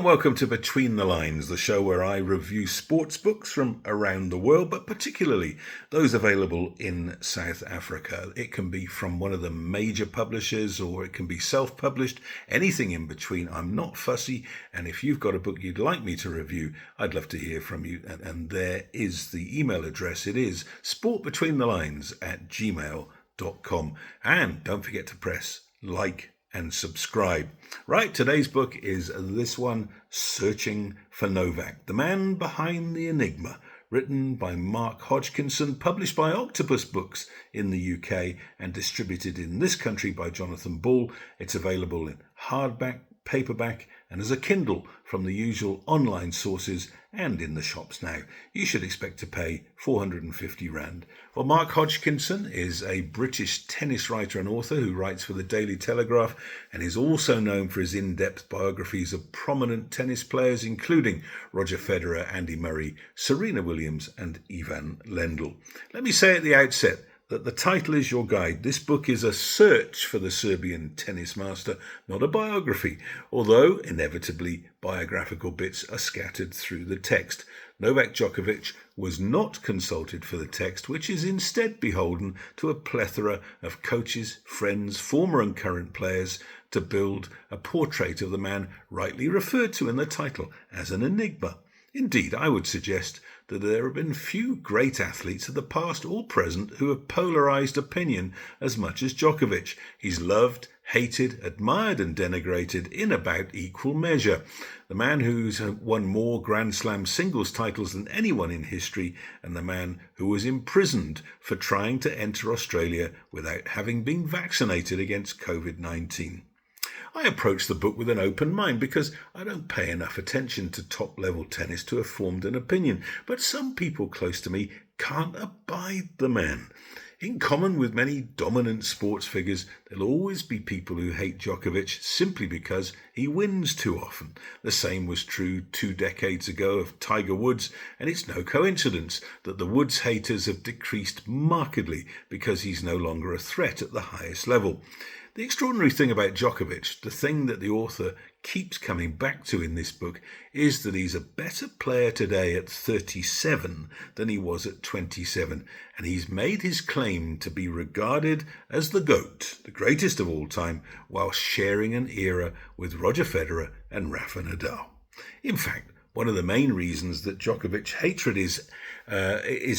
welcome to Between the Lines, the show where I review sports books from around the world, but particularly those available in South Africa. It can be from one of the major publishers or it can be self-published, anything in between. I'm not fussy, and if you've got a book you'd like me to review, I'd love to hear from you. And there is the email address. It is sportbetweenthelines@gmail.com. And don't forget to press like and subscribe. Right, today's book is this one, Searching for Novak, the man behind the enigma, written by Mark Hodgkinson, published by Octopus Books in the UK and distributed in this country by Jonathan Ball. It's available in hardback, paperback and as a Kindle from the usual online sources and in the shops now. You should expect to pay 450 Rand. Well, Mark Hodgkinson is a British tennis writer and author who writes for the Daily Telegraph and is also known for his in-depth biographies of prominent tennis players, including Roger Federer, Andy Murray, Serena Williams and Ivan Lendl. Let me say at the outset that the title is your guide. This book is a search for the Serbian tennis master, not a biography, although inevitably biographical bits are scattered through the text. Novak Djokovic was not consulted for the text, which is instead beholden to a plethora of coaches, friends, former and current players to build a portrait of the man rightly referred to in the title as an enigma. Indeed, I would suggest that there have been few great athletes of the past or present who have polarised opinion as much as Djokovic. He's loved, hated, admired and denigrated in about equal measure. The man who's won more Grand Slam singles titles than anyone in history, and the man who was imprisoned for trying to enter Australia without having been vaccinated against COVID-19. I approach the book with an open mind because I don't pay enough attention to top-level tennis to have formed an opinion, but some people close to me can't abide the man. In common with many dominant sports figures, there'll always be people who hate Djokovic simply because he wins too often. The same was true 2 decades ago of Tiger Woods, and it's no coincidence that the Woods haters have decreased markedly because he's no longer a threat at the highest level. The extraordinary thing about Djokovic, the thing that the author keeps coming back to in this book, is that he's a better player today at 37 than he was at 27, and he's made his claim to be regarded as the GOAT, the greatest of all time, while sharing an era with Roger Federer and Rafa Nadal. In fact, one of the main reasons that Djokovic's hatred is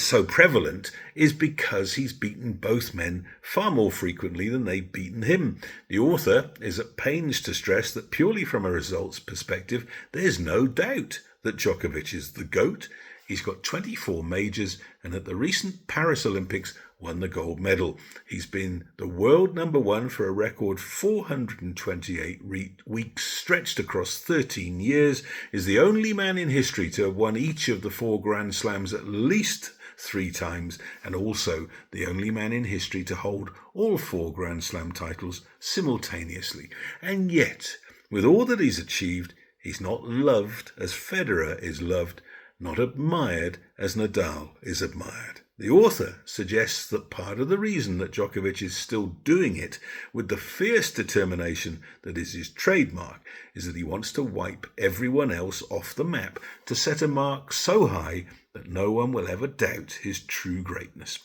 so prevalent is because he's beaten both men far more frequently than they've beaten him. The author is at pains to stress that purely from a results perspective, there's no doubt that Djokovic is the GOAT. He's got 24 majors and at the recent Paris Olympics won the gold medal. He's been the world number one for a record 428 weeks stretched across 13 years, is the only man in history to have won each of the 4 Grand Slams at least 3 times, and also the only man in history to hold all 4 Grand Slam titles simultaneously. And yet, with all that he's achieved, he's not loved as Federer is loved, not admired as Nadal is admired. The author suggests that part of the reason that Djokovic is still doing it with the fierce determination that is his trademark is that he wants to wipe everyone else off the map to set a mark so high that no one will ever doubt his true greatness.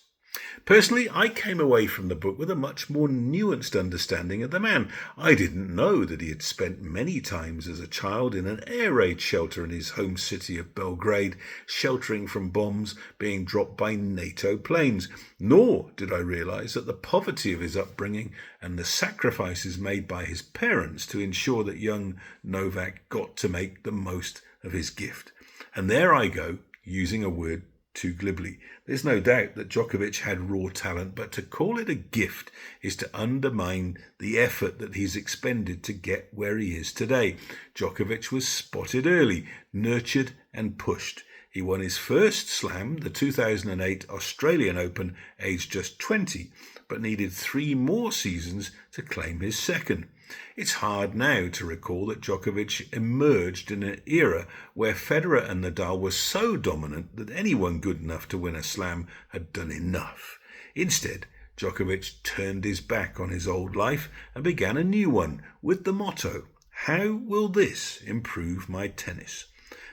Personally, I came away from the book with a much more nuanced understanding of the man. I didn't know that he had spent many times as a child in an air raid shelter in his home city of Belgrade, sheltering from bombs being dropped by NATO planes. Nor did I realise that the poverty of his upbringing and the sacrifices made by his parents to ensure that young Novak got to make the most of his gift. And there I go, using a word too glibly. There's no doubt that Djokovic had raw talent, but to call it a gift is to undermine the effort that he's expended to get where he is today. Djokovic was spotted early, nurtured and pushed. He won his first slam, the 2008 Australian Open, aged just 20, but needed 3 more seasons to claim his second. It's hard now to recall that Djokovic emerged in an era where Federer and Nadal were so dominant that anyone good enough to win a slam had done enough. Instead, Djokovic turned his back on his old life and began a new one with the motto, How will this improve my tennis?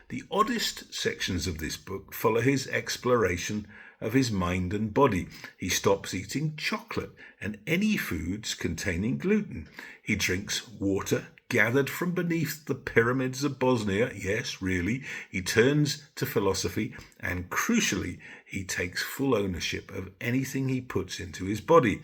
The oddest sections of this book follow his exploration of his mind and body. He stops eating chocolate and any foods containing gluten. He drinks water gathered from beneath the pyramids of Bosnia. Yes, really. He turns to philosophy and, crucially, he takes full ownership of anything he puts into his body.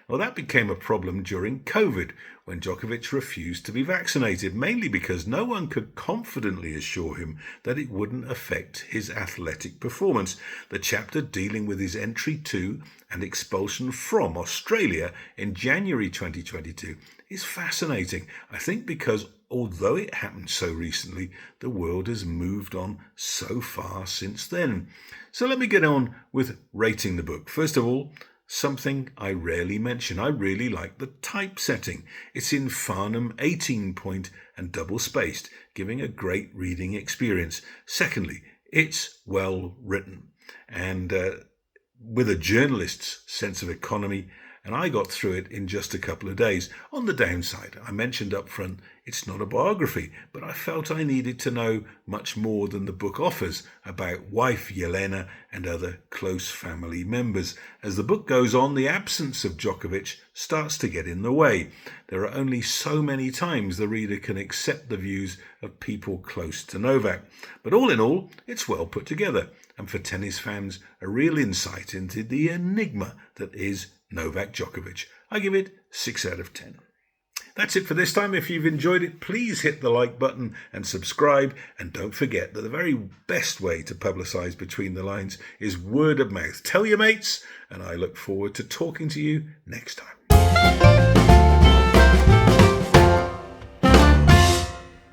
Well, that became a problem during COVID when Djokovic refused to be vaccinated, mainly because no one could confidently assure him that it wouldn't affect his athletic performance. The chapter dealing with his entry to and expulsion from Australia in January 2022 is fascinating, I think, because although it happened so recently, the world has moved on so far since then. So let me get on with rating the book. First of all, something I rarely mention. I really like the typesetting. It's in Farnham 18-point and double-spaced, giving a great reading experience. Secondly, it's well written and with a journalist's sense of economy, and I got through it in just a couple of days. On the downside, I mentioned up front, it's not a biography, but I felt I needed to know much more than the book offers about wife Yelena and other close family members. As the book goes on, the absence of Djokovic starts to get in the way. There are only so many times the reader can accept the views of people close to Novak. But all in all, it's well put together, and for tennis fans, a real insight into the enigma that is Novak Djokovic. I give it 6 out of 10. That's it for this time. If you've enjoyed it, please hit the like button and subscribe. And don't forget that the very best way to publicise Between the Lines is word of mouth. Tell your mates, and I look forward to talking to you next time.